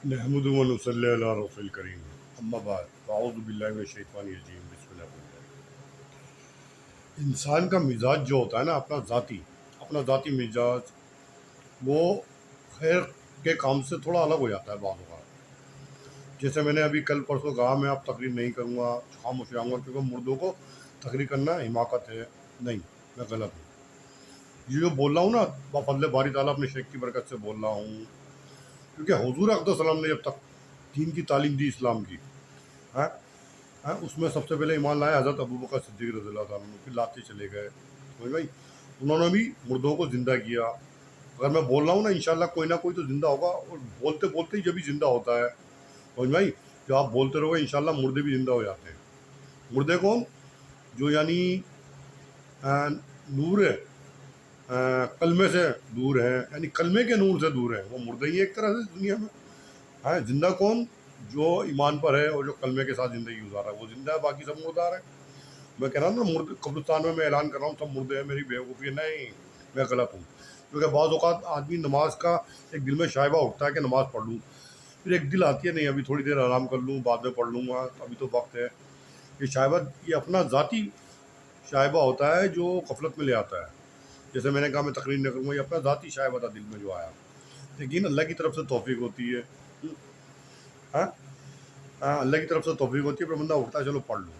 نحمد و نصلی علی رسول کریم اما بعد اعوذ باللہ من الشیطان الرجیم بسم اللہ الرحمن الرحیم۔ انسان کا مزاج جو ہوتا ہے نا اپنا ذاتی مزاج، وہ خیر کے کام سے تھوڑا الگ ہو جاتا ہے بعض اوقات۔ جیسے میں نے ابھی کل پرسوں کہا میں اب تقریر نہیں کروں گا، خاموش رہوں گا، کیونکہ مردوں کو تقریر کرنا حماقت ہے۔ نہیں، میں غلط ہوں۔ یہ جو بول رہا ہوں نا، بفضل باری تعالیٰ اپنے شیخ کی برکت سے بول رہا ہوں، کیونکہ حضور اقدس السلام نے جب تک دین کی تعلیم دی اسلام کی، ہاں اس میں سب سے پہلے ایمان لایا حضرت ابوبکر صدیق رضی اللہ تعالیٰ عنہ، پھر لاتے چلے گئے۔ سمجھ بھائی، انہوں نے بھی مردوں کو زندہ کیا۔ اگر میں بول رہا ہوں نا، انشاءاللہ کوئی نہ کوئی تو زندہ ہوگا، اور بولتے بولتے ہی جب بھی زندہ ہوتا ہے۔ سمجھ بھائی، جب آپ بولتے رہو گے انشاءاللہ مردے بھی زندہ ہو جاتے ہیں۔ مردے کون؟ جو یعنی نور ہے، کلمے سے دور ہیں، یعنی کلمے کے نور سے دور ہیں، وہ مردے ہی ایک طرح سے دنیا میں۔ ہاں، زندہ کون؟ جو ایمان پر ہے اور جو کلمے کے ساتھ زندگی گزار رہا ہے، وہ زندہ ہے، باقی سب مردار ہے۔ میں کہہ رہا ہوں نا، قبرستان میں اعلان کر رہا ہوں سب مردے ہیں، میری بیوقوفی ہے۔ نہیں، میں غلط ہوں۔ کیونکہ بعض اوقات آدمی نماز کا ایک دل میں شائبہ اٹھتا ہے کہ نماز پڑھ لوں، پھر ایک دل آتی ہے نہیں ابھی تھوڑی دیر آرام کر لوں، بعد میں پڑھ لوں گا، ابھی تو وقت ہے۔ یہ شائبہ، یہ اپنا ذاتی شائبہ ہوتا ہے جو غفلت میں لے آتا ہے۔ جیسے میں نے کہا میں تقریر نہ کروں گا، یہ اپنا ذاتی شائبہ تھا دل میں جو آیا، لیکن اللہ کی طرف سے توفیق ہوتی ہے۔ ہاں، اللہ کی طرف سے توفیق ہوتی ہے، پھر بندہ اٹھتا ہے چلو پڑھ لوں۔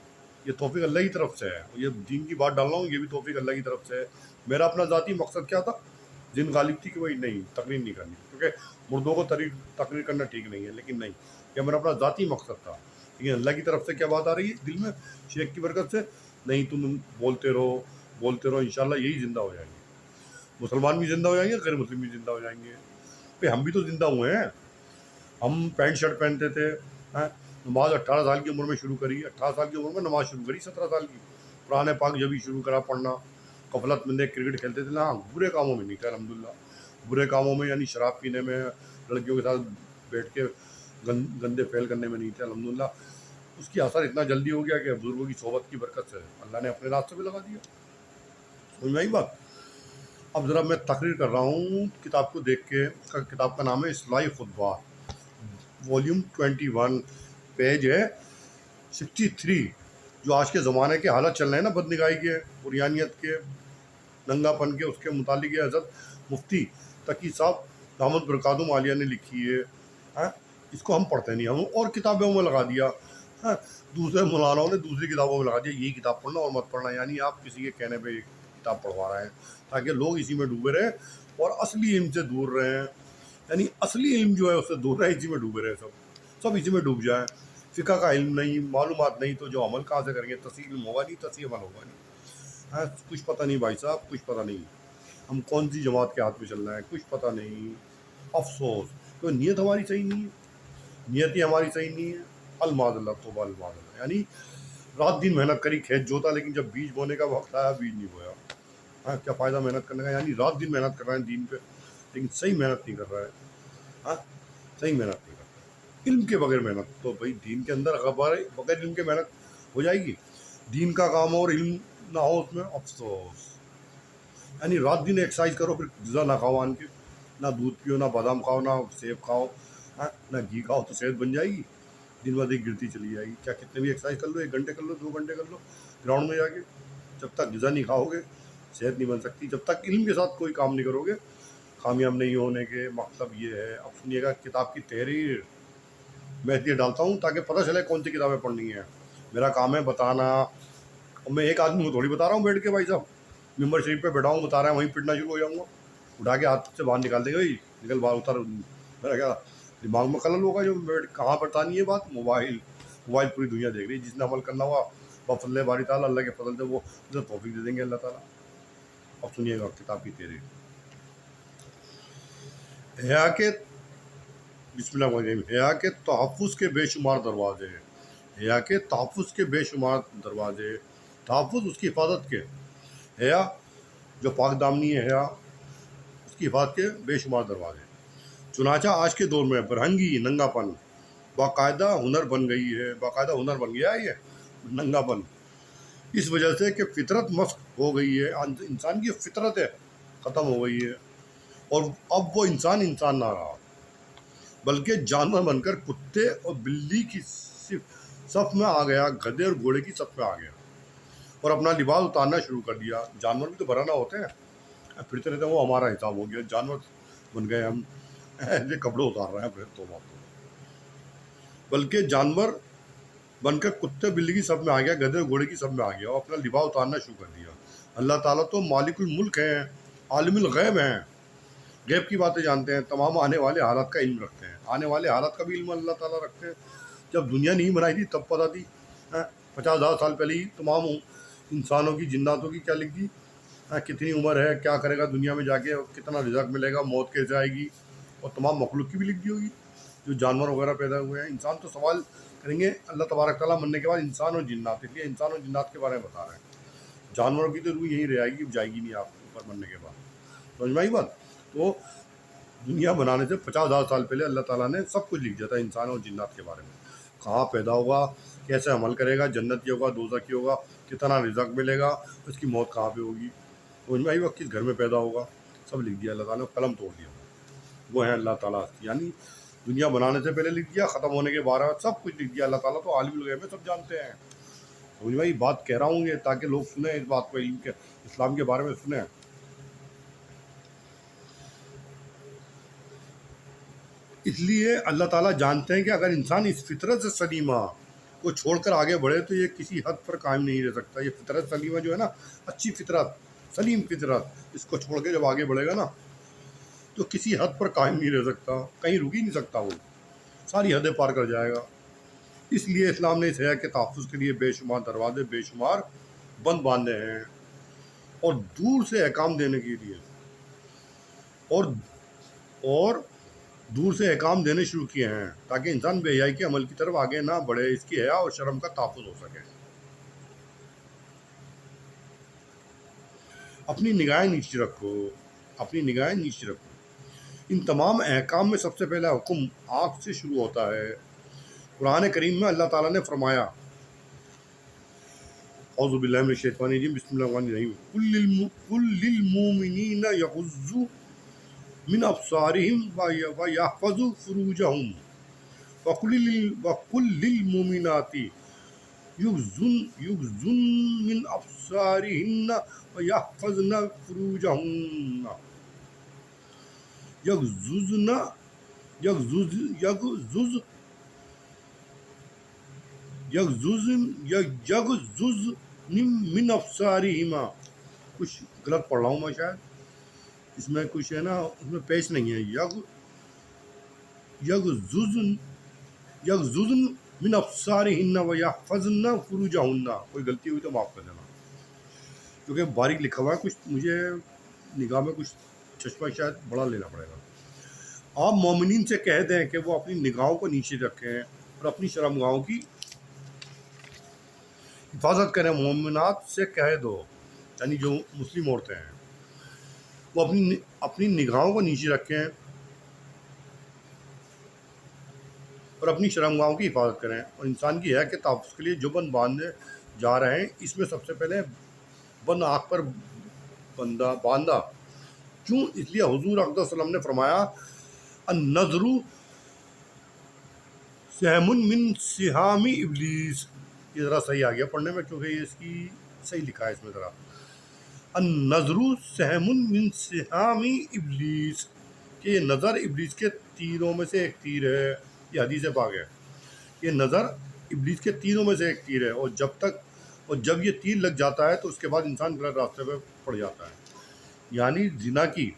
یہ توفیق اللہ کی طرف سے ہے۔ یہ دین کی بات ڈال رہا ہوں، یہ بھی توفیق اللہ کی طرف سے ہے۔ میرا اپنا ذاتی مقصد کیا تھا؟ دن غالب تھی کہ وہی نہیں، تقریر نہیں کرنی، کیونکہ مردوں کو تقریر کرنا ٹھیک نہیں ہے، لیکن نہیں، یہ میرا اپنا ذاتی مقصد تھا۔ لیکن اللہ کی طرف سے کیا بات آ رہی ہے دل میں؟ شیخ کی برکت سے، نہیں تم بولتے رہو انشاءاللہ یہی زندہ ہو جائیں گے۔ مسلمان بھی زندہ ہو جائیں گے، غیر مسلم بھی زندہ ہو جائیں گے۔ پہ ہم بھی تو زندہ ہوئے ہیں۔ ہم پینٹ شرٹ پہنتے تھے، نماز 18 سال کی عمر میں شروع کری، 18 سال کی عمر میں نماز شروع کری، 17 سال کی قرآن پاک جب ہی شروع کرا پڑھنا۔ غفلت میں کرکٹ کھیلتے تھے نا، برے کاموں میں نہیں تھے الحمدللہ۔ برے کاموں میں یعنی شراب پینے میں، لڑکیوں کے ساتھ بیٹھ کے گندے فعل کرنے میں نہیں تھے الحمدللہ۔ اس کی اثر اتنا جلدی ہو گیا کہ بزرگوں کی صحبت کی برکت سے اللہ نے اپنے راستے پہ لگا دیا۔ سمجھ میں آئی بات؟ اب ذرا میں تقریر کر رہا ہوں کتاب کو دیکھ کے۔ کتاب کا نام ہے اصلاحی خطبات، والیوم 21، پیج ہے 63۔ جو آج کے زمانے کے حالت چل رہے ہیں نا، بدنگاہی کے، عریانیت کے، ننگا پن کے، اس کے متعلق یہ حضرت مفتی تقی صاحب دامت برکاتہم عالیہ نے لکھی ہے۔ اس کو ہم پڑھتے نہیں، ہم اور کتابوں میں لگا دیا۔ دوسرے مولاناؤں نے دوسری کتابوں میں لگا دیا یہی کتاب پڑھنا اور مت پڑھنا، یعنی آپ کسی کے کہنے پہ کتاب پڑھوا رہے ہیں تاکہ لوگ اسی میں ڈوبے رہیں اور اصلی علم سے دور رہیں۔ یعنی اصلی علم جو ہے اس سے دور رہے، اسی میں ڈوبے رہے، سب اسی میں ڈوب جائیں۔ فقہ کا علم نہیں، معلومات نہیں، تو جو عمل کہاں سے کریں گے؟ تصحیح علم ہوگا نہیں، تصحیح عمل ہوگا نہیں۔ کچھ پتہ نہیں بھائی صاحب، کچھ پتہ نہیں ہم کون سی جماعت کے ہاتھ میں چل رہے ہیں، کچھ پتہ نہیں۔ افسوس، کیونکہ نیت ہماری صحیح نہیں ہے، نیت ہی ہماری صحیح نہیں ہے۔ المعاذ اللہ، توبہ المعاذ اللہ۔ یعنی رات دن محنت کری، کھیت جوتا، لیکن جب بیج بونے کا وقت آیا بیج نہیں بویا۔ کیا فائدہ محنت کرنے کا؟ یعنی رات دن محنت کر رہے ہیں دین پہ، لیکن صحیح محنت نہیں کر رہا ہے۔ صحیح محنت نہیں کر رہا ہے، علم کے بغیر محنت۔ تو بھائی دین کے اندر بغیر علم کے محنت ہو جائے گی؟ دین کا کام اور علم نہ ہو اس میں، افسوس۔ یعنی رات دن ایکسرسائز کرو، پھر غذا نہ کھاؤ آن کے، نہ دودھ پیو، نہ بادام کھاؤ، نہ سیب کھاؤ، نہ گھی کھاؤ، تو صحت بن جائے گی؟ دن بعد ایک گرتی چلی جائے گی۔ کیا کتنے بھی ایکسرسائز کر لو، 1 گھنٹے کر لو، 2 گھنٹے کر لو گراؤنڈ میں جا کے، جب تک غذا نہیں کھاؤ گے صحت نہیں بن سکتی۔ جب تک علم کے ساتھ کوئی کام نہیں کرو گے کامیاب نہیں ہونے کے مطلب یہ ہے۔ اب سنیے گا کتاب کی تحریر میں اس لیے ڈالتا ہوں تاکہ پتہ چلے کون سی کتابیں پڑھنی ہیں۔ میرا کام ہے بتانا، اور میں ایک آدمی کو تھوڑی بتا رہا ہوں بیٹھ کے، بھائی صاحب ممبر شریف پہ بیٹھا ہوں بتا رہا ہے، وہیں پڑھنا شروع ہو جاؤں گا، اٹھا کے ہاتھ سے باہر نکال دیں گے، بھائی نکل باہر اتر۔ میرا کیا دماغ میں خلل ہوگا؟ جو کہاں بتانی ہے بات؟ موبائل پوری دنیا دیکھ رہی ہے۔ جس نے عمل کرنا ہوا بفضل باری تعالیٰ، اللہ کے فضل سے وہ توفیق دے دیں گے اللہ تعالیٰ۔ اب سنیے گا کتاب کی تحریر، حیا کے، بسم اللہ الرحمن الرحیم، حیا کے تحفظ کے بے شمار دروازے، حیا کے تحفظ کے بے شمار دروازے، تحفظ اس کی حفاظت کے، حیا جو پاک دامنی ہے، حیا اس کی حفاظت کے بے شمار دروازے۔ چنانچہ آج کے دور میں برہنگی، ننگا پن باقاعدہ ہنر بن گئی ہے، باقاعدہ ہنر بن گیا ہے یہ ننگا پن، اس وجہ سے کہ فطرت مسخ ہو گئی ہے، انسان کی فطرت ہے ختم ہو گئی ہے، اور اب وہ انسان نہ رہا۔ بلکہ جانور بن کر کتے اور بلی کی صف میں آ گیا، گدھے اور گھوڑے کی صف میں آ گیا اور اپنا لباس اتارنا شروع کر دیا۔ جانور بھی تو بھرانا ہوتے ہیں، پھرتے رہتے ہیں، وہ ہمارا حساب ہو گیا، جانور بن گئے ہم، ایسے کپڑے اتار رہے ہیں پھر تو بات۔ بلکہ جانور بن کر کتے بلی کی صف میں آ گیا، گدھے اور گھوڑے کی صف میں آ گیا اور اپنا لباس اتارنا شروع کر دیا۔ اللہ تعالیٰ تو مالک الملک ہیں، عالم الغیب ہیں، غیب کی باتیں جانتے ہیں، تمام آنے والے حالات کا علم رکھتے ہیں۔ آنے والے حالات کا بھی علم اللہ تعالیٰ رکھتے ہیں۔ جب دنیا نہیں بنائی تھی تب پتہ تھی، 50,000 سال پہلے ہی تمام انسانوں کی، جناتوں کی کیا لکھ دی، کتنی عمر ہے، کیا کرے گا دنیا میں جا کے، کتنا رزق ملے گا، موت کیسے آئے گی، اور تمام مخلوق کی بھی لکھ دی ہوگی جو جانور وغیرہ پیدا ہوئے ہیں۔ انسان تو سوال کریں گے اللہ تبارک تعالیٰ مرنے کے بعد، انسان اور جنات، اس لیے انسان اور جنات کے بارے میں بتا رہے ہیں۔ جانوروں کی تو روح یہیں رہ جائے گی، جائے گی نہیں آپ اوپر مرنے کے بعد، سمجھ میں آئی بات؟ تو دنیا بنانے سے 50,000 سال پہلے اللہ تعالیٰ نے سب کچھ لکھ دیا تھا انسان اور جنات کے بارے میں، کہاں پیدا ہوگا، کیسے عمل کرے گا، جنت کی ہوگا، دوزخ کی ہوگا، کتنا رزق ملے گا، اس کی موت کہاں پہ ہوگی، سمجھ میں آئی بات؟ کس گھر میں پیدا ہوگا، سب لکھ دیا اللہ تعالیٰ نے، قلم توڑ دیا۔ وہ ہے اللہ تعالیٰ، یعنی دنیا بنانے سے پہلے لکھ دیا، ختم ہونے کے بارے میں سب کچھ لکھ دیا اللہ تعالیٰ، تو عالم الغیب ہے، سب جانتے ہیں۔ سمجھ میں بات کہہ رہا ہوں یہ تاکہ لوگ سنیں اس بات کو، علم کے، اسلام کے بارے میں سنیں۔ اس لیے اللہ تعالیٰ جانتے ہیں کہ اگر انسان اس فطرت سے سلیمہ کو چھوڑ کر آگے بڑھے تو یہ کسی حد پر قائم نہیں رہ سکتا۔ یہ فطرت سلیمہ جو ہے نا، اچھی فطرت، سلیم فطرت، اس کو چھوڑ کے جب آگے بڑھے گا نا تو کسی حد پر قائم نہیں رہ سکتا، کہیں رک ہی نہیں سکتا، وہ ساری حدیں پار کر جائے گا۔ اس لیے اسلام نے اس حیا کے تحفظ کے لیے بے شمار دروازے، بے شمار بند باندھے ہیں، اور دور سے احکام دینے کے لیے اور دور سے احکام دینے شروع کیے ہیں تاکہ انسان بے حیائی کے عمل کی طرف آگے نہ بڑھے، اس کی حیا اور شرم کا تحفظ ہو سکے۔ اپنی نگاہیں نیچے رکھو، اپنی نگاہیں نیچے رکھو۔ ان تمام احکام میں سب سے پہلا حکم آنکھ سے شروع ہوتا ہے۔ قرآن کریم میں اللہ تعالیٰ نے فرمایا، اعوذ باللہ من الشیطان الرجیم، بسم اللہ الرحمن الرحیم، قل للمؤمنین یغضوا من ابصارهم ویحفظوا فروجهم وقل للمؤمنات یغضن من ابصارهن ویحفظن فروجهن یغضضن من ابصارهما۔ کچھ غلط پڑھ رہا ہوں میں شاید، اس میں کچھ ہے نا، اس میں پیش نہیں ہے، یغضضن من ابصارهن ویحفظن فروجهن۔ کوئی غلطی ہوئی تو معاف کر دینا، کیونکہ باریک لکھا ہوا ہے، کچھ مجھے نگاہ میں کچھ چشمہ شاید بڑا لینا پڑے گا۔ آپ مومنین سے کہہ دیں کہ وہ اپنی نگاہوں کو نیچے رکھیں اور اپنی شرمگاہوں کی حفاظت کریں۔ مومنات سے کہہ دو، یعنی جو مسلم عورتیں ہیں، وہ اپنی نگاہوں کو نیچے رکھیں اور اپنی شرمگاہوں کی حفاظت کریں، اور انسان کی حیا کے تحفظ کے لیے جو بند باندھے جا رہے ہیں، اس میں سب سے پہلے بند آنکھ پر باندھا۔ کیوں؟ اس لیے حضور اقدس صلی اللہ علیہ وسلم نے فرمایا، النظر سہم من سہام ابلیس۔ یہ ذرا صحیح آ گیا پڑھنے میں، کیونکہ یہ اس کی صحیح لکھا ہے اس میں ذرا، النظر سہم من سہام ابلیس، کہ یہ نظر ابلیس کے تیروں میں سے ایک تیر ہے۔ یہ حدیث پاک ہے، یہ نظر ابلیس کے تیروں میں سے ایک تیر ہے، اور جب یہ تیر لگ جاتا ہے تو اس کے بعد انسان غلط راستے پہ پڑ جاتا ہے۔ یعنی زنا کی،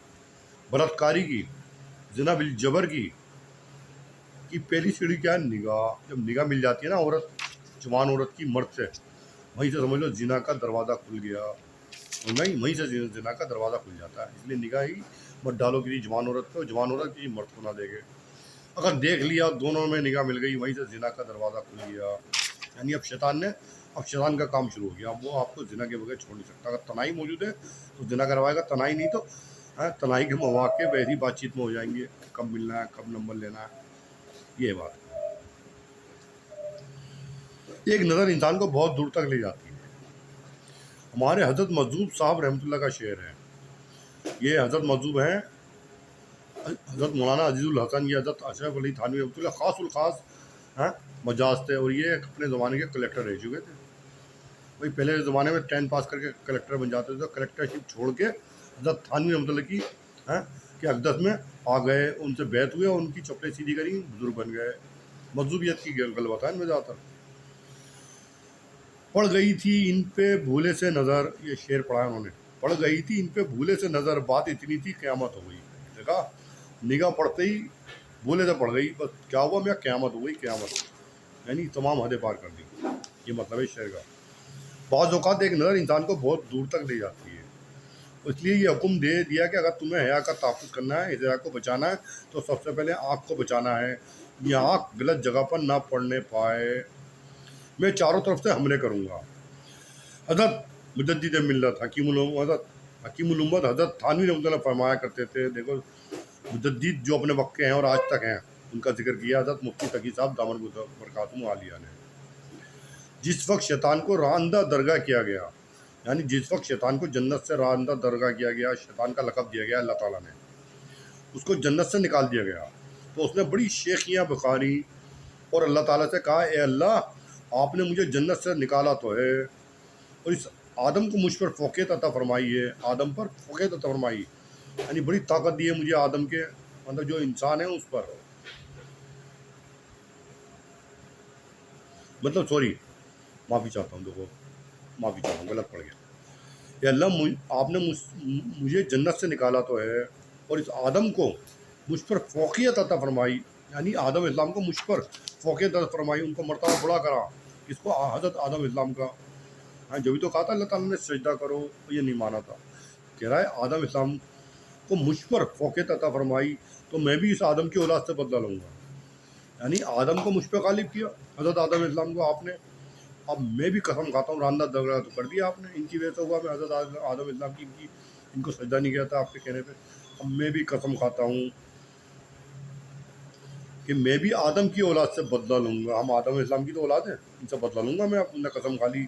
بلاತ್ಕಾری کی، زنا بالجبر کی پہلی سیڑھی کیا ہے؟ نگاہ۔ جب نگاہ مل جاتی ہے نا جوان عورت کی مرد سے، وہیں سے سمجھ لو زنا کا دروازہ کھل گیا، نہیں وہیں سے زنا کا دروازہ کھل جاتا ہے۔ اس لیے نگاہ ہی مت ڈالو کسی جوان عورت پہ، جوان عورت کسی مرد کو نہ دیکھے۔ اگر دیکھ لیا دونوں میں نگاہ مل گئی، وہیں سے زنا کا دروازہ کھل گیا، یعنی اب شیطان کا کام شروع ہو گیا۔ اب وہ آپ کو زنا کے بغیر چھوڑ نہیں سکتا۔ اگر تنہائی موجود ہے تو زنا کروائے گا، تنہائی نہیں تو تنہائی کے مواقع ویسی بات چیت میں ہو جائیں گے، کب ملنا ہے، کب نمبر لینا ہے، یہ بات۔ ایک نظر انسان کو بہت دور تک لے جاتی ہے۔ ہمارے حضرت مجذوب صاحب رحمۃ اللہ کا شعر ہے، یہ حضرت مجذوب ہیں حضرت مولانا عزیز الحسن یہ حضرت اشرف علی تھانوی رحمۃ اللہ خاص الخاص ہیں مجاز تھے، اور یہ اپنے زمانے کے کلیکٹر رہ چکے تھے. وہی پہلے زمانے میں 10 پاس کر کے کلیکٹر بن جاتے تھے، تو کلیکٹرشپ چھوڑ کے حضرت تھانوی رحمۃ اللہ کی ہیں کہ اقدس میں آ گئے، ان سے بیعت ہوئے اور ان کی چپلیں سیدھی کری، بزرگ بن گئے. مذہبیت کی غلبت ہے ان میں زیادہ تر. پڑ گئی تھی ان پہ بھولے سے نظر، یہ شعر پڑھا ہے انہوں نے. پڑ گئی تھی ان پہ بھولے سے نظر، بات اتنی تھی قیامت ہو گئی. دیکھا، نگاہ پڑتے ہی بھولے سے پڑ گئی، بس کیا ہوا، میں قیامت ہو گئی، قیامت یعنی تمام حدیں پار کر دی. یہ مطلب ہے شعر کا. بعض اوقات ایک نظر انسان کو بہت دور تک لے جاتی ہے، اس لیے یہ حکم دے دیا کہ اگر تمہیں حیا کا تحفظ کرنا ہے، اس حیا کو بچانا ہے، تو سب سے پہلے آنکھ کو بچانا ہے. یہ آنکھ غلط جگہ پر نہ پڑنے پائے. میں چاروں طرف سے حملے کروں گا. حضرت مجدد ملت حکیم الامت حضرت تھانوی رحمۃ اللہ فرمایا کرتے تھے. دیکھو مجدد جو اپنے وقت کے ہیں اور آج تک ہیں، ان کا ذکر کیا حضرت مفتی تقی صاحب دامن برکاتہم عالیہ نے. جس وقت شیطان کو راندہ درگاہ کیا گیا، یعنی جس وقت شیطان کو جنت سے راندہ درگاہ کیا گیا، شیطان کا لقب دیا گیا اللہ تعالیٰ نے، اس کو جنت سے نکال دیا گیا، تو اس نے بڑی شیخیاں بخاری اور اللہ تعالیٰ سے کہا، اے اللہ، آپ نے مجھے جنت سے نکالا تو ہے، اور اس آدم کو مجھ پر فوقیت عطا فرمائی ہے، آدم پر فوقیت عطا فرمائی، یعنی بڑی طاقت دی ہے مجھے آدم کے اندر جو انسان ہے اس پر. مطلب سوری، معافی چاہتا ہوں، دیکھو معافی چاہتا ہوں، غلط پڑ گیا. یا اللہ، آپ نے مجھے جنت سے نکالا تو ہے، اور اس آدم کو مجھ پر فوقیت عطا فرمائی، یعنی آدم اسلام کو مجھ پر فوقیت عطا فرمائی، ان کو مرتبہ بڑا کرا. اس کو حضرت آدم اسلام کا، ہاں جو بھی تو کہا تھا اللہ تعالیٰ نے سجدہ کرو، یہ نہیں مانا تھا. کہہ رہا ہے آدم اسلام کو مجھ پر فوقیت عطا فرمائی، تو میں بھی اس آدم کی اولاد سے بدلہ لوں گا. یعنی آدم کو مجھ پہ غالب کیا، حضرت آدم اسلام کو آپ نے. اب میں بھی قسم کھاتا ہوں، راندہ درگاہ تو کر دیا آپ نے، ان کی وجہ سے ہوا. میں حضرت آدم اسلام کی ان کو سجدہ نہیں کیا تھا آپ کے کہنے پہ. اب میں بھی قسم کھاتا ہوں کہ میں بھی آدم کی اولاد سے بدلہ لوں گا. ہم آدم اسلام کی تو اولاد ہیں، ان سے بدلہ لوں گا میں. اپنے قسم کھا لی.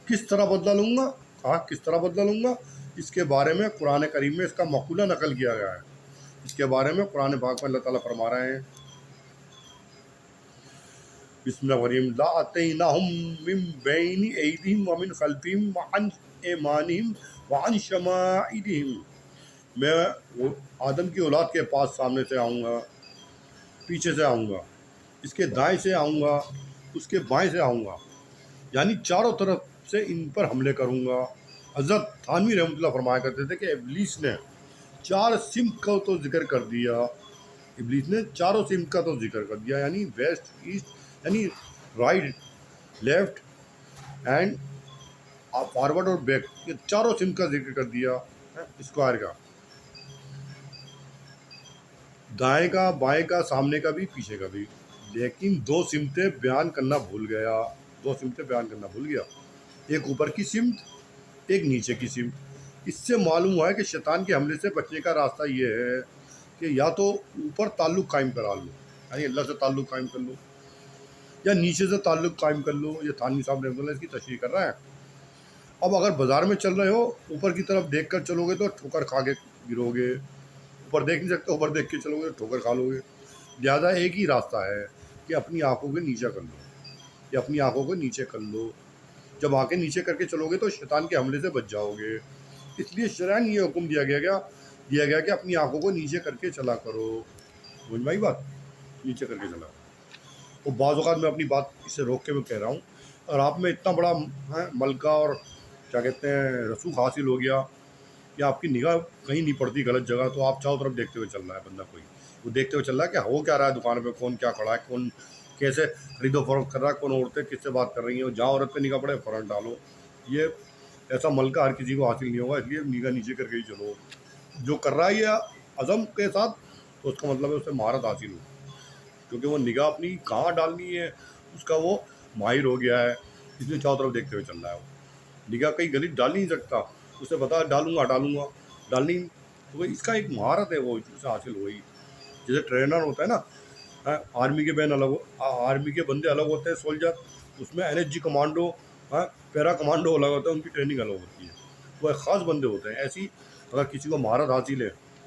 کس طرح بدلہ لوں گا؟ کہا کس طرح بدلہ لوں گا؟ اس کے بارے میں قرآن کریم میں اس کا مقولہ نقل کیا گیا ہے. اس کے بارے میں قرآن پاک میں اللہ تعالیٰ فرما رہے ہیں، بسم اللہ الرحمن الرحیم، لا اتیناہم من بین ایدیہم ومن خلفہم وعن ایمانہم وعن شمائلہم. میں آدم کی اولاد کے پاس سامنے سے آؤں گا، پیچھے سے آؤں گا، اس کے دائیں سے آؤں گا، اس کے بائیں سے آؤں گا، یعنی چاروں طرف سے ان پر حملے کروں گا. حضرت تھانوی رحمۃ اللہ فرمایا کرتے تھے کہ ابلیس نے 4 سمت کا تو ذکر کر دیا. ابلیس نے چاروں سمت کا تو ذکر کر دیا، یعنی ویسٹ، ایسٹ، یعنی رائٹ، لیفٹ اینڈ فارورڈ اور بیک، یہ چاروں سمت کا ذکر کر دیا اسکوائر کا، دائیں کا، بائیں کا، سامنے کا بھی، پیچھے کا بھی. لیکن 2 سمتیں بیان کرنا بھول گیا. 2 سمتیں بیان کرنا بھول گیا، ایک اوپر کی سمت، ایک نیچے کی سمت. اس سے معلوم ہوا ہے کہ شیطان کے حملے سے بچنے کا راستہ یہ ہے کہ یا تو اوپر تعلق قائم کرا لو، یعنی اللہ سے تعلق قائم کر لو، یا نیچے سے تعلق قائم کر لو. یہ تھانوی صاحب رحمۃ اللہ اس کی تشریح کر رہا ہے. اب اگر بازار میں چل رہے ہو، اوپر کی طرف دیکھ کر چلو گے تو ٹھوکر کھا کے گرو گے. اوپر دیکھ نہیں سکتے، اوپر دیکھ کے چلو گے تو ٹھوکر کھا لو گے. لہٰذا ایک ہی راستہ ہے کہ اپنی آنکھوں کو نیچے کر لو، یا اپنی آنکھوں کو نیچے کر لو. جب آنکھیں نیچے کر کے چلو گے تو شیطان کے حملے سے بچ جاؤ گے. اس لیے شرعاً یہ حکم دیا گیا کہ اپنی آنکھوں کو نیچے کر کے چلا کرو. سمجھ میں آئی بات؟ نیچے کر کے چلا. اور بعض اوقات میں اپنی بات اس سے روک کے میں کہہ رہا ہوں، اور آپ میں اتنا بڑا ملکہ اور کیا کہتے ہیں رسوخ حاصل ہو گیا کہ آپ کی نگاہ کہیں نہیں پڑتی غلط جگہ، تو آپ چاروں طرف دیکھتے ہوئے چل رہا ہے بندہ. کوئی وہ دیکھتے ہوئے چل رہا ہے کہ ہو کیا رہا ہے دکان پہ، کون کیا کھڑا ہے، کون کیسے خرید و فروخت کر رہا ہے، کون عورتیں کس سے بات کر رہی ہیں. جہاں عورت پہ نگاہ پڑے فوراً ڈالو. یہ ایسا ملکہ ہر کسی کو حاصل نہیں ہوگا، اس لیے نگاہ نیچے کر کے ہی چلو. جو کر رہا ہے یہ عزم کے ساتھ، تو اس کا مطلب ہے اسے مہارت حاصل ہو، کیونکہ وہ نگاہ اپنی کہاں ڈالنی ہے اس کا وہ ماہر ہو گیا ہے. اس لیے چاروں طرف دیکھتے ہوئے چل رہا ہے. وہ نگاہ کہیں غلط ڈال نہیں سکتا، اسے پتا ڈالوں گا ڈالنی. تو اس کا ایک مہارت ہے، وہ اسے حاصل ہوئی. جیسے ٹرینر ہوتا ہے نا، آرمی کے آرمی کے بندے الگ ہوتے ہیں، سولجر، اس میں NSG کمانڈو، پیرا کمانڈو الگ ہوتا ہے، ان کی ٹریننگ الگ ہوتی ہے. وہ ایک خاص بندے ہوتے ہیں. ایسی اگر کسی کو مہارت حاصل ہے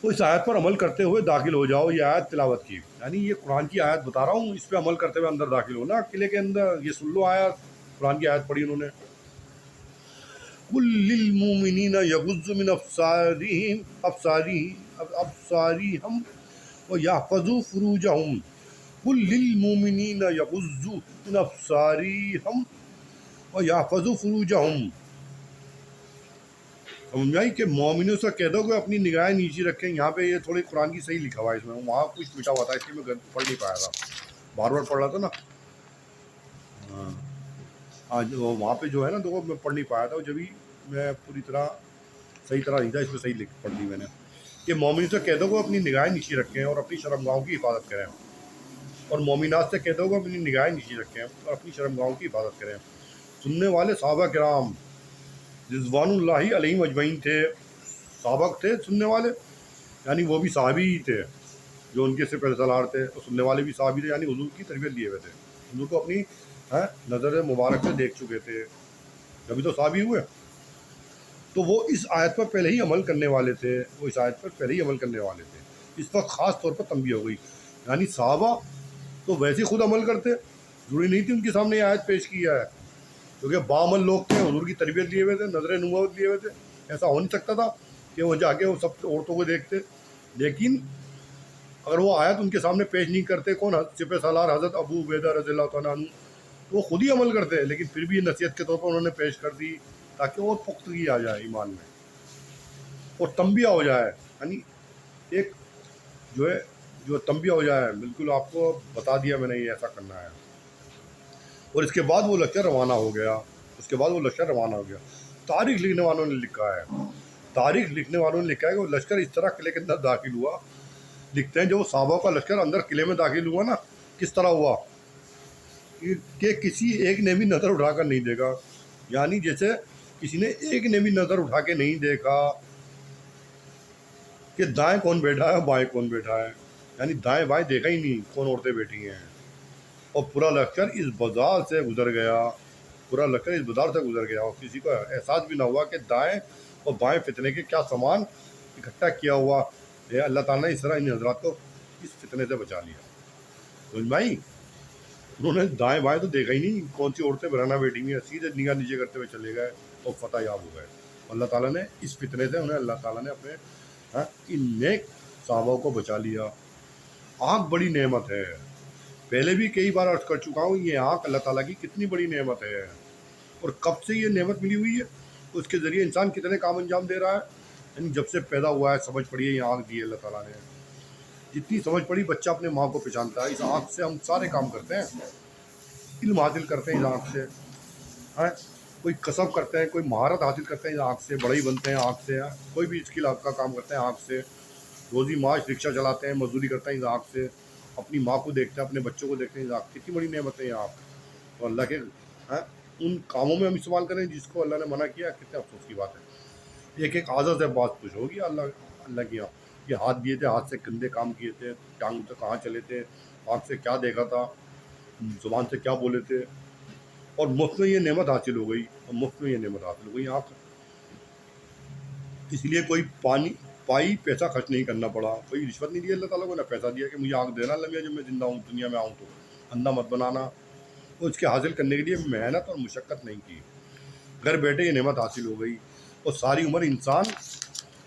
تو اس آیت پر عمل کرتے ہوئے داخل ہو جاؤ. یہ آیت تلاوت کی، یعنی یہ قرآن کی آیت بتا رہا ہوں، اس پہ عمل کرتے ہوئے اندر داخل ہونا قلعے کے اندر. یہ سن لو آیت، قرآن کی آیت پڑھی انہوں نے. قل للمؤمنین یغضوا من ابصارهم ویحفظوا فروجهم. قل للمؤمنین یغضوا من ابصارهم ویحفظوا فروجهم. سمجھ آئی کہ مومنوں سے کہہ دو کہ اپنی نگاہیں نیچی رکھیں. یہاں پہ یہ تھوڑی قرآن کی صحیح لکھا ہوا ہے، اس میں وہاں کچھ مٹا ہوا تھا، اس لیے میں پڑھ نہیں پایا تھا، بار بار پڑھ رہا تھا نا. آج وہاں پہ جو ہے نا دیکھو میں پڑھ نہیں پایا تھا، جبھی میں پوری طرح صحیح طرح نہیں تھا، اس میں صحیح پڑھ لی میں نے کہ مومنوں سے کہہ دو کہ اپنی نگاہیں نیچی رکھیں اور اپنی شرمگاہوں کی حفاظت کریں، اور مومنات سے کہہ دو کہ اپنی نگاہیں نیچی رکھیں اور اپنی شرمگاہوں کی حفاظت کریں. سننے والے صحابہ کرام رضوان اللہ علیہم اجمعین تھے، صحابہ تھے سننے والے، یعنی وہ بھی صحابی ہی تھے جو ان کے سے پہلے سالار تھے، اور سننے والے بھی صحابی تھے، یعنی حضور کی تربیت لیے ہوئے تھے، حضور کو اپنی نظر مبارک سے دیکھ چکے تھے، جبھی تو صحابی ہوئے. تو وہ اس آیت پر پہلے ہی عمل کرنے والے تھے، وہ اس آیت پر پہلے ہی عمل کرنے والے تھے. اس وقت خاص طور پر تنبیہ ہو گئی، یعنی صحابہ تو ویسے خود عمل کرتے، ضروری نہیں تھی ان کے سامنے یہ آیت پیش کیا ہے، کیونکہ باعمل لوگ تھے، حضور کی تربیت لیے ہوئے تھے، نظر نبوت لیے ہوئے تھے. ایسا ہو نہیں سکتا تھا کہ وہ جا کے وہ سب عورتوں کو دیکھتے. لیکن اگر وہ آیت ان کے سامنے پیش نہیں کرتے، کون سپہ سالار حضرت ابو عبیدہ رضی اللہ تعالیٰ عنہ، تو وہ خود ہی عمل کرتے. لیکن پھر بھی یہ نصیحت کے طور پر انہوں نے پیش کر دی تاکہ اور پختگی آ جائے ایمان میں اور تنبیہ ہو جائے، یعنی ایک جو تنبیہ ہو جائے. بالکل آپ کو بتا دیا میں نے یہ ایسا کرنا ہے. اور اس کے بعد وہ لشکر روانہ ہو گیا. تاریخ لکھنے والوں نے لکھا ہے کہ وہ لشکر اس طرح قلعے کے اندر داخل ہوا. لکھتے ہیں جو صحابہ کا لشکر اندر قلعے میں داخل ہوا نا، کس طرح ہوا کہ کسی ایک نے بھی نظر اٹھا کر نہیں دیکھا، یعنی جیسے کسی نے ایک نے بھی نظر اٹھا کے نہیں دیکھا کہ دائیں کون بیٹھا ہے بائیں کون بیٹھا ہے، یعنی دائیں بائیں دیکھا ہی نہیں کون عورتیں بیٹھی ہیں. اور پورا لشکر اس بازار سے گزر گیا، اور کسی کو احساس بھی نہ ہوا کہ دائیں اور بائیں فتنے کے کیا سامان اکٹھا کیا ہوا ہے. اللہ تعالیٰ نے اس طرح ان حضرات کو اس فتنے سے بچا لیا. سمجھ بھائی، انہوں نے دائیں بائیں تو دیکھا ہی نہیں کون سی عورتیں برانا بیٹھی ہوئی ہیں، سیدھے نگاہ نیچے کرتے ہوئے چلے گئے اور فتح یاب ہو گئے. اللہ تعالیٰ نے اس فتنے سے اللہ تعالیٰ نے اپنے ان نیک صحابہ کو بچا لیا. آنکھ بڑی نعمت ہے، پہلے بھی کئی بار عرض کر چکا ہوں، یہ آنکھ اللہ تعالیٰ کی کتنی بڑی نعمت ہے، اور کب سے یہ نعمت ملی ہوئی ہے، اس کے ذریعے انسان کتنے کام انجام دے رہا ہے. یعنی جب سے پیدا ہوا ہے سمجھ پڑی ہے، یہ آنکھ دی ہے اللہ تعالیٰ نے. جتنی سمجھ پڑی بچہ اپنے ماں کو پہچانتا ہے. اس آنکھ سے ہم سارے کام کرتے ہیں، علم حاصل کرتے ہیں اس آنکھ سے، کوئی کسب کرتے ہیں، کوئی مہارت حاصل کرتے ہیں اس آنکھ سے، بڑے ہی بنتے ہیں آنکھ سے، کوئی بھی اسکل کا کام کرتے ہیں آنکھ سے، روزی معاش رکشہ چلاتے ہیں، مزدوری کرتے ہیں اس آنکھ سے، اپنی ماں کو دیکھتے ہیں، اپنے بچوں کو دیکھتے ہیں اس آنکھ. کتنی بڑی نعمت ہے یہ آنکھ. تو اللہ کے ان کاموں میں ہم استعمال کریں جس کو اللہ نے منع کیا، کتنے افسوس کی بات ہے. ایک ایک عادت سے بات کچھ ہوگی اللہ کی. یہ ہاتھ دیے تھے، ہاتھ سے گندے کام کیے تھے، ٹانگ سے کہاں چلے تھے، آنکھ سے کیا دیکھا تھا، زبان سے کیا بولے تھے، اور مفت میں یہ نعمت حاصل ہو گئی. آنکھ اس لیے کوئی پائی پیسہ خرچ نہیں کرنا پڑا، کوئی رشوت نہیں دی اللہ تعالیٰ کو، نہ پیسہ دیا کہ مجھے آنکھ دینا لگے جب میں زندہ ہوں دنیا میں آؤں تو اندھا مت بنانا. اور اس کے حاصل کرنے کے لیے محنت اور مشقت نہیں کی، گھر بیٹھے یہ نعمت حاصل ہو گئی. اور ساری عمر انسان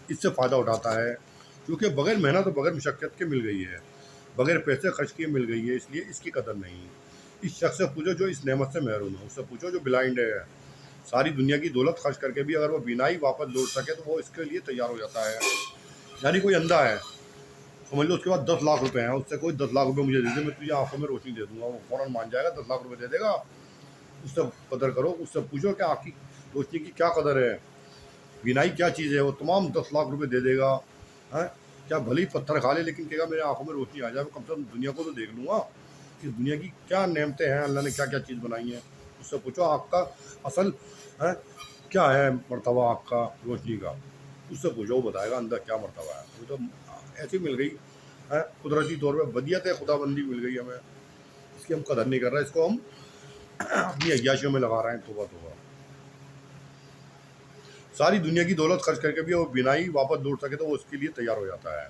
اس سے فائدہ اٹھاتا ہے، کیونکہ بغیر محنت اور بغیر مشقت کے مل گئی ہے، بغیر پیسے خرچ کیے مل گئی ہے، اس لیے اس کی قدر نہیں. اس شخص سے پوچھو جو اس نعمت سے محروم ہے، اس سے پوچھو جو بلائنڈ ہے، ساری دنیا کی دولت خرچ کر کے بھی اگر وہ بینائی واپس لوٹ سکے تو وہ اس کے لیے تیار ہو جاتا ہے. یعنی کوئی اندھا ہے، سمجھ لو اس کے پاس 10 لاکھ روپے ہیں، اس سے کوئی 10 لاکھ روپے مجھے دے دے، میں تجھے آنکھوں میں روشنی دے دوں گا، وہ فوراً مان جائے گا، 10 لاکھ روپے دے دے گا. اس سے قدر کرو، اس سے پوچھو کہ آنکھ کی روشنی کی کیا قدر ہے، بینائی کیا چیز ہے، وہ تمام 10 لاکھ روپے دے دے گا. کیا بھلی پتھر کھا لے لیکن کہے گا میرے آنکھوں میں روشنی آ جائے، کم سے کم دنیا کو تو دیکھ لوں گا کہ دنیا کی کیا نعمتیں ہیں، اللہ نے کیا کیا چیز بنائی ہیں. اس سے پوچھو آنکھ کا اصل کیا ہے مرتبہ، آنکھ کا روشنی کا، اس سے پوچھو، وہ بتائے گا اندر کیا مرتبہ ہے. وہ تو ایسی مل گئی قدرتی طور پہ بدیت ہے، خدا بندی مل گئی ہمیں، اس کی ہم قدر نہیں کر رہے، اس کو ہم اپنی عیاشیوں میں لگا رہے ہیں. توبہ توبہ. ساری دنیا کی دولت خرچ کر کے بھی وہ بینائی واپس لوٹ سکے تو وہ اس کے لیے تیار ہو جاتا ہے۔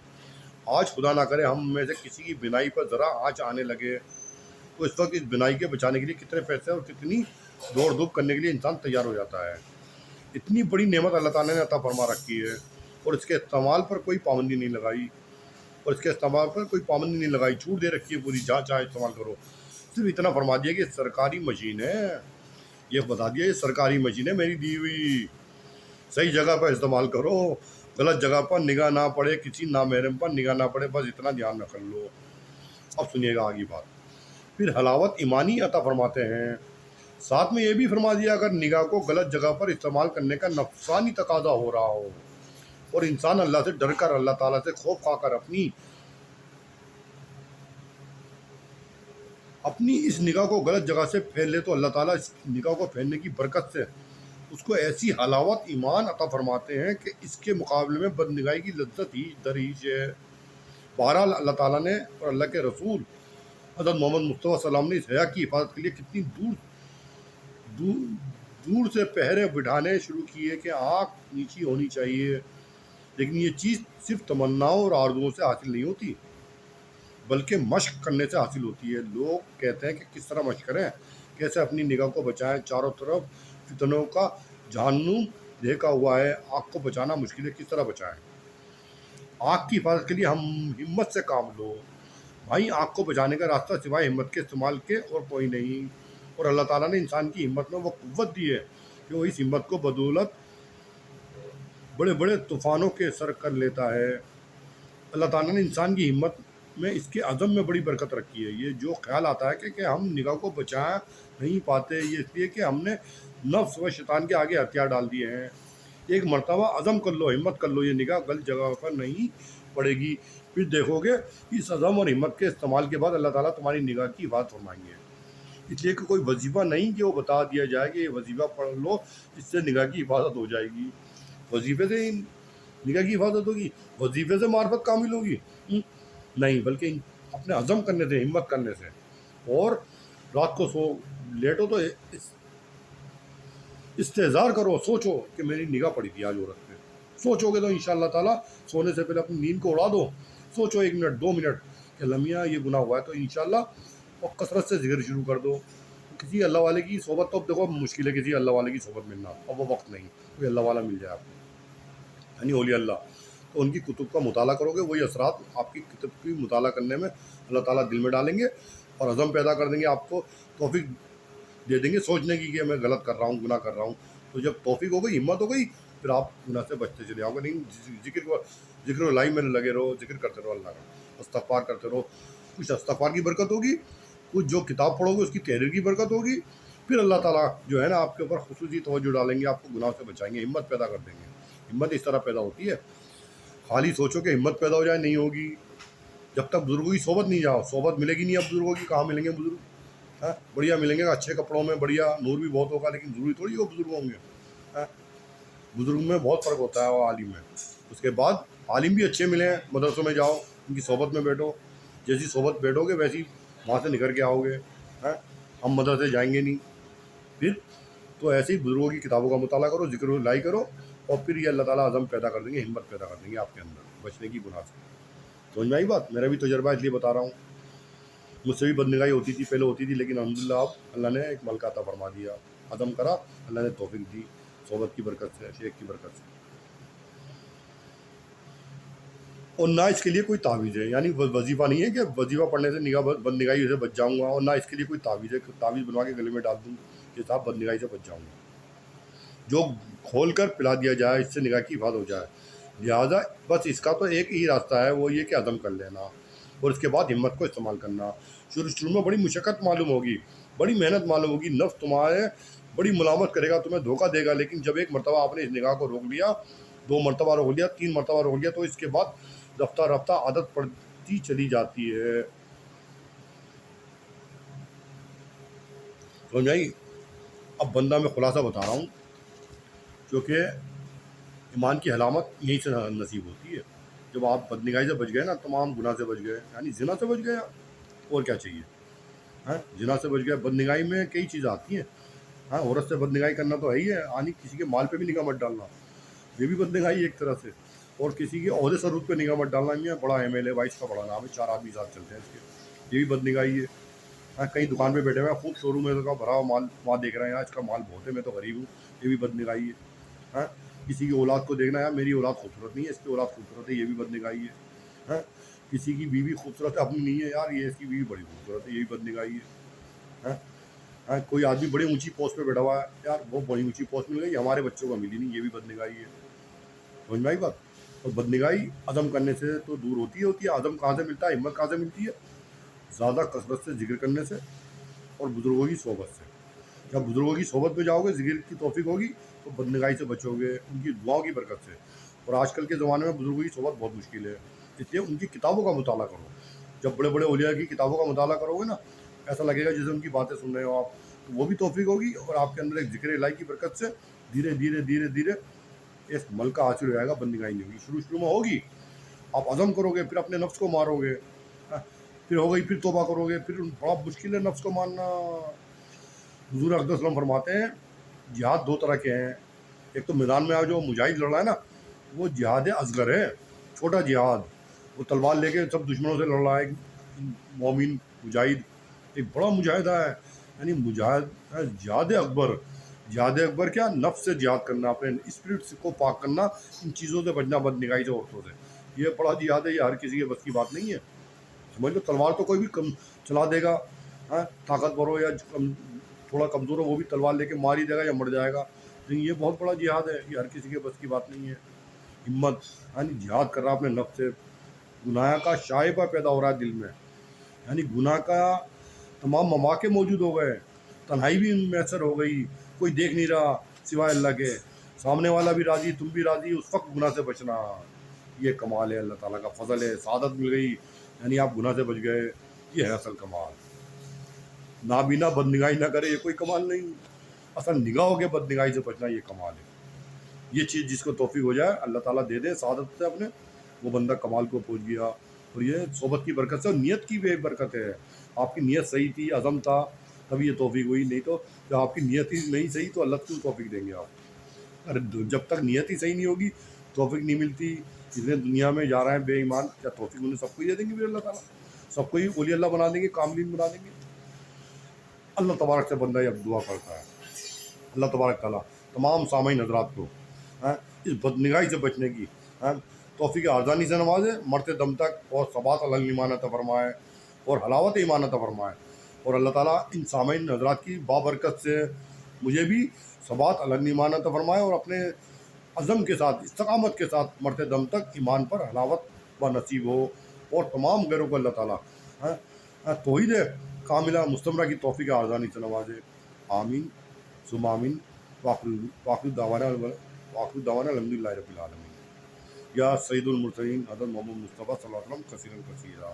آج خدا نہ کرے ہم میں سے کسی کی بینائی پر ذرا آنچ آنے لگے تو اس وقت اس بینائی کے بچانے کے لیے کتنے پیسے اور کتنی دوڑ دھوپ کرنے کے لیے انسان تیار ہو جاتا ہے۔ اتنی بڑی نعمت اللہ تعالیٰ نے عطا فرما رکھی ہے اور اس کے استعمال پر کوئی پابندی نہیں لگائی، چھوٹ دے رکھی ہے پوری، جہاں چاہے استعمال کرو۔ صرف اتنا فرما دیا کہ سرکاری مشین ہے، یہ بتا دیا یہ سرکاری مشین ہے میری دی ہوئی، صحیح جگہ پر استعمال کرو، غلط جگہ پر نگاہ نہ پڑے، کسی نامحرم پر نگاہ نہ پڑے، بس اتنا دھیان رکھ لو۔ اب سنیے گا آگے بات۔ پھر حلاوت ایمانی عطا فرماتے ہیں، ساتھ میں یہ بھی فرما دیا اگر نگاہ کو غلط جگہ پر استعمال کرنے کا نفسانی تقاضا ہو رہا ہو اور انسان اللہ سے ڈر کر، اللہ تعالیٰ سے خوف کھا کر اپنی اس نگاہ کو غلط جگہ سے پھیر لے تو اللہ تعالیٰ اس نگاہ کو پھیرنے کی برکت سے اس کو ایسی حلاوت ایمان عطا فرماتے ہیں کہ اس کے مقابلے میں بد نگاہی کی لذت ہی در ہیچ ہے۔ بہرحال اللہ تعالیٰ نے اور اللہ کے رسول حضرت محمد مصطفیٰ صلی اللہ علیہ وسلم نے اس حیا کی حفاظت کے لیے کتنی دور سے پہرے بٹھانے شروع کیے کہ آنکھ نیچی ہونی چاہیے، لیکن یہ چیز صرف تمناؤں اور آرزوؤں سے حاصل نہیں ہوتی بلکہ مشق کرنے سے حاصل ہوتی ہے۔ لوگ کہتے ہیں کہ کس طرح مشق کریں، کیسے اپنی نگاہ کو بچائیں، چاروں طرف فتنوں کا جہنم دیکھا ہوا ہے، آنکھ کو بچانا مشکل ہے، کس طرح بچائیں؟ آنکھ کی حفاظت کے لیے ہم ہمت سے کام لو بھائی، آنکھ کو بچانے کا راستہ سوائے ہمت کے استعمال کے اور کوئی نہیں، اور اللہ تعالیٰ نے انسان کی ہمت میں وہ قوت دی ہے کہ وہ اس ہمت کو بدولت بڑے بڑے طوفانوں کے سر کر لیتا ہے۔ اللہ تعالیٰ نے انسان کی ہمت میں اس کے عزم میں بڑی برکت رکھی ہے۔ یہ جو خیال آتا ہے کہ ہم نگاہ کو بچا نہیں پاتے، یہ اس لیے کہ ہم نے نفس و شیطان کے آگے ہتھیار ڈال دیے ہیں۔ ایک مرتبہ عزم کر لو، ہمت کر لو، یہ نگاہ غلط جگہ پر نہیں پڑے گی، پھر دیکھو گے اس عزم اور ہمت کے استعمال کے بعد اللہ تعالیٰ تمہاری نگاہ کی حفاظت فرمائیں گے۔ اس لیے کہ کوئی وظیفہ نہیں کہ وہ بتا دیا جائے کہ یہ وظیفہ پڑھ لو اس سے نگاہ کی حفاظت ہو جائے گی، وظیفے سے نگاہ کی حفاظت ہوگی، وظیفے سے معرفت کامل ہوگی، نہیں، بلکہ اپنے عزم کرنے سے، ہمت کرنے سے۔ اور رات کو لیٹو تو استحضار کرو، سوچو کہ میری نگاہ پڑی تھی آج عورت پہ، سوچو گے تو انشاءاللہ تعالیٰ سونے سے پہلے اپنی نیند کو اڑا دو، سوچو 1 منٹ 2 منٹ کہ اللہ میاں یہ گناہ ہوا ہے تو انشاءاللہ، اور کثرت سے ذکر شروع کر دو۔ کسی اللہ والے کی صحبت، تو اب دیکھو مشکل ہے کسی اللہ والے کی صحبت ملنا، اب وہ وقت نہیں کوئی اللہ والا مل جائے آپ کو، یعنی اولیاء اللہ، تو ان کی کتب کا مطالعہ کرو گے، وہی اثرات آپ کی کتب کی مطالعہ کرنے میں اللہ تعالیٰ دل میں ڈالیں گے اور عزم پیدا کر دیں گے، آپ کو توفیق دے دیں گے سوچنے کی کہ میں غلط کر رہا ہوں، گناہ کر رہا ہوں۔ تو جب توفیق ہو گئی، ہمت ہو گئی، پھر آپ گناہ سے بچتے چلے آؤ گے۔ نہیں، ذکر و لائی میں لگے رہو، ذکر کرتے رہو اللہ کا، استغفار کرتے رہو، کچھ استغفار کی برکت ہوگی، کچھ جو کتاب پڑھو گے اس کی تحریر کی برکت ہوگی، پھر اللہ تعالیٰ جو ہے نا آپ کے اوپر خصوصی توجہ ڈالیں گے، آپ کو گناہ سے بچائیں گے، ہمت پیدا کر دیں گے۔ ہمت اس طرح پیدا ہوتی ہے، خالی سوچو کہ ہمت پیدا ہو جائے نہیں ہوگی، جب تک بزرگوں کی صحبت نہیں جاؤ، صحبت ملے گی نہیں۔ اب بزرگوں کی کہاں ملیں گے بزرگ؟ ہاں، بڑھیا ملیں گے اچھے کپڑوں میں، بڑھیا نور بھی بہت ہوگا، لیکن ضروری تھوڑی وہ بزرگ ہوں گے۔ بزرگ میں بہت فرق ہوتا ہے اور عالم میں۔ اس کے بعد عالم بھی اچھے ملے ہیں، مدرسوں میں جاؤ، ان کی صحبت میں بیٹھو، جیسی صحبت بیٹھو گے ویسی وہاں سے نکل کے آؤ گے۔ ہم مدرسے جائیں گے نہیں، پھر تو ایسے ہی بزرگوں کی کتابوں کا مطالعہ کرو، ذکر و لائی کرو، اور پھر یہ اللہ تعالیٰ عزم پیدا کر دیں گے، ہمت پیدا کر دیں گے آپ کے اندر بچنے کی گناہ سے۔ سمجھ میں آئی بات؟ میرا بھی تجربہ اس لیے بتا رہا ہوں، مجھ سے بھی بدنگاہی ہوتی تھی پہلے، ہوتی تھی، لیکن الحمدللہ اب اللہ نے ایک ملکہ عطا فرما دیا، عزم کرا، اللہ نے توفیق دی، صحبت کی برکت سے، شیخ کی برکت سے۔ اور نہ اس کے لیے کوئی تعویذ ہے، یعنی وظیفہ نہیں ہے کہ وظیفہ پڑھنے سے نگاہ بد نگاہی سے بچ جاؤں گا، اور نہ اس کے لیے کوئی تعویذ ہے کہ تعویذ بنوا کے گلے میں ڈال دوں کہ صاحب بد نگاہی سے بچ جاؤں گا۔ جو کھول کر پلا دیا جائے، اس سے نگاہ کی حفاظت ہو جائے، لہٰذا بس اس کا تو ایک ہی راستہ ہے، وہ یہ کہ عزم کر لینا اور اس کے بعد ہمت کو استعمال کرنا۔ شروع میں بڑی مشقت معلوم ہوگی، بڑی محنت معلوم ہوگی، نفس تمہارے بڑی ملامت کرے گا، تمہیں دھوکہ دے گا، لیکن جب ایک مرتبہ آپ نے اس نگاہ کو روک لیا، 2 مرتبہ روک لیا، 3 مرتبہ روک لیا، تو اس کے بعد رفتہ رفتہ عادت پڑتی چلی جاتی ہے۔ سمجھ آئی؟ اب بندہ میں خلاصہ بتا رہا ہوں، کیونکہ ایمان کی علامت یہیں سے نصیب ہوتی ہے۔ جب آپ بدنگاہی سے بچ گئے نا، تمام گناہ سے بچ گئے، یعنی زنا سے بچ گئے، اور کیا چاہیے؟ زنا سے بچ گئے۔ بدنگاہی میں کئی چیزیں آتی ہیں، عورت سے بدنگاہی کرنا تو ہے ہی ہے، کسی کے مال پہ بھی نگاہ مت ڈالنا، یہ بھی بندگائی ہے ایک طرح سے. اور کسی کے عہدے ثروت پہ نگاہ مت ڈالنا. یہ بڑا MLA بھائی، اس کا بڑا نام ہے، 4 آدمی ساتھ چلتے ہیں اس کے، یہ بھی بدنگاہی ہے. ہاں، کہیں دکان پہ بیٹھے ہوئے ہیں، خوب شو روم میں کا بھرا ہوا مال وہاں دیکھ رہے ہیں، یار اس کا مال بہت ہے، میں تو غریب ہوں، یہ بھی بدنگاہی ہے. ہاں، کسی کی اولاد کو دیکھنا، یار میری اولاد خوبصورت نہیں ہے، اس کی اولاد خوبصورت ہے، یہ بھی بدنگاہی ہے. ہاں، کسی کی بیوی خوبصورت ہے، اپنی نہیں ہے، یار یہ اس کی بیوی بڑی خوبصورت ہے، یہ بھی بدنگاہی ہے. ہاں. ہاں، کوئی آدمی بڑی اونچی پوسٹ پہ بیٹھا ہوا ہے، یار وہ بڑی اونچی پوسٹ مل گئی، ہمارے بچوں کو ملی نہیں، یہ بھی بدنگاہی ہے. سمجھ میں آئی بات؟ اور بدنگاہی عدم کرنے سے تو دور ہوتی ہے. عدم کہاں سے ملتا ہے؟ ہمت کہاں سے ملتی ہے؟ زیادہ کثرت سے ذکر کرنے سے اور بزرگوں کی صحبت سے. جب بزرگوں کی صحبت میں جاؤ گے، ذکر کی توفیق ہوگی، تو بدنگاہی سے بچو گے ان کی دعاؤں کی برکت سے. اور آج کل کے زمانے میں بزرگوں کی صحبت بہت مشکل ہے، اس لیے ان کی کتابوں کا مطالعہ کرو. جب بڑے بڑے اولیاء کی کتابوں کا مطالعہ کرو گے نا، ایسا لگے گا جیسے ان کی باتیں سن رہے ہو آپ. تو وہ بھی توفیق ہوگی، اور آپ کے اندر ایک ذکر الہی کی برکت سے دھیرے دھیرے دھیرے دھیرے اس ملک کا حاصل ہو جائے گا. بندگاہی نہیں ہوگی، شروع میں ہوگی، آپ عزم کرو گے، پھر اپنے نفس کو مارو گے، پھر ہو گئی، پھر توبہ کرو گے، پھر بڑا مشکل ہے نفس کو مارنا. حضور اقدس وسلم فرماتے ہیں جہاد 2 طرح کے ہیں. ایک تو میدان میں جو مجاہد لڑ رہا ہے نا، وہ جہاد اصغر ہے، چھوٹا جہاد. وہ تلوار لے کے سب دشمنوں سے لڑ رہا ہے. مومن مجاہد ایک بڑا مجاہدہ ہے، یعنی مجاہد جہاد اکبر. جہاد اکبر کیا؟ نفس سے جہاد کرنا، اپنے اسپرٹ کو پاک کرنا، ان چیزوں سے بچنا، بدنگاہی سے، عورتوں سے. یہ بڑا جہاد ہے، یہ ہر کسی کے بس کی بات نہیں ہے. سمجھ لو، تلوار تو کوئی بھی کم چلا دے گا، ہاں، طاقتور ہو یا تھوڑا کمزور ہو، وہ بھی تلوار لے کے مار ہی دے گا یا مر جائے گا. لیکن یہ بہت بڑا جہاد ہے، یہ ہر کسی کے بس کی بات نہیں ہے. ہمت، یعنی جہاد کر رہا اپنے نفس سے. گناہ کا شائبہ پیدا ہو رہا ہے دل میں، یعنی گناہ کا تمام مواقع موجود ہو گئے، تنہائی بھی میسر ہو گئی، کوئی دیکھ نہیں رہا سوائے اللہ کے، سامنے والا بھی راضی، تم بھی راضی، اس وقت گناہ سے بچنا. یہ کمال ہے، اللہ تعالیٰ کا فضل ہے، سعادت مل گئی، یعنی آپ گناہ سے بچ گئے. یہ ہے اصل کمال. نابینا بدنگاہی نہ کرے، یہ کوئی کمال نہیں. اصل نگاہوں کے بدنگاہی سے بچنا، یہ کمال ہے. یہ چیز جس کو توفیق ہو جائے، اللہ تعالیٰ دے دے سعادت سے اپنے، وہ بندہ کمال کو پہنچ گیا. اور یہ صحبت کی برکت سے، اور نیت کی بھی ایک برکت ہے. آپ کی نیت صحیح تھی، عزم تھا، تبھی یہ توفیق ہوئی. نہیں تو جب آپ کی نیت ہی نہیں صحیح، تو اللہ کیوں توفیق دیں گے آپ؟ ارے جب تک نیت ہی صحیح نہیں ہوگی، توفیق نہیں ملتی. جتنے دنیا میں جا رہے ہیں بے ایمان، کیا توفیق انہیں سب کو ہی دے دیں گے پھر اللہ تعالیٰ؟ سب کو ہی ولی اللہ بنا دیں گے، کاملین بنا دیں گے؟ اللہ تبارک سے بندہ اب دعا کرتا ہے. اللہ تبارک تعالیٰ تمام سامعین حضرات کو اس بدنگاہی سے بچنے کی توفیق آرزانی سے نوازے، مرتے دم تک، اور ثبات علی الایمان عطا فرمائے، اور حلاوت ایمان عطا فرمائے. اور اللہ تعالیٰ ان سامعین حضرات کی بابرکت سے مجھے بھی ثبات علی الایمان عطا فرمائے، اور اپنے عزم کے ساتھ، استقامت کے ساتھ مرتے دم تک ایمان پر حلاوت و نصیب ہو. اور تمام غیروں کو اللہ تعالیٰ توحید کاملہ مستمرہ کی توفیق آرزانی سے نوازے. آمین ثم آمین. واخر دعوانا الحمد للہ رب العالمین. یا سید المرسلین حضرت محمد مصطفیٰ صلی اللہ علیہ وسلم کثیرا کثیرا.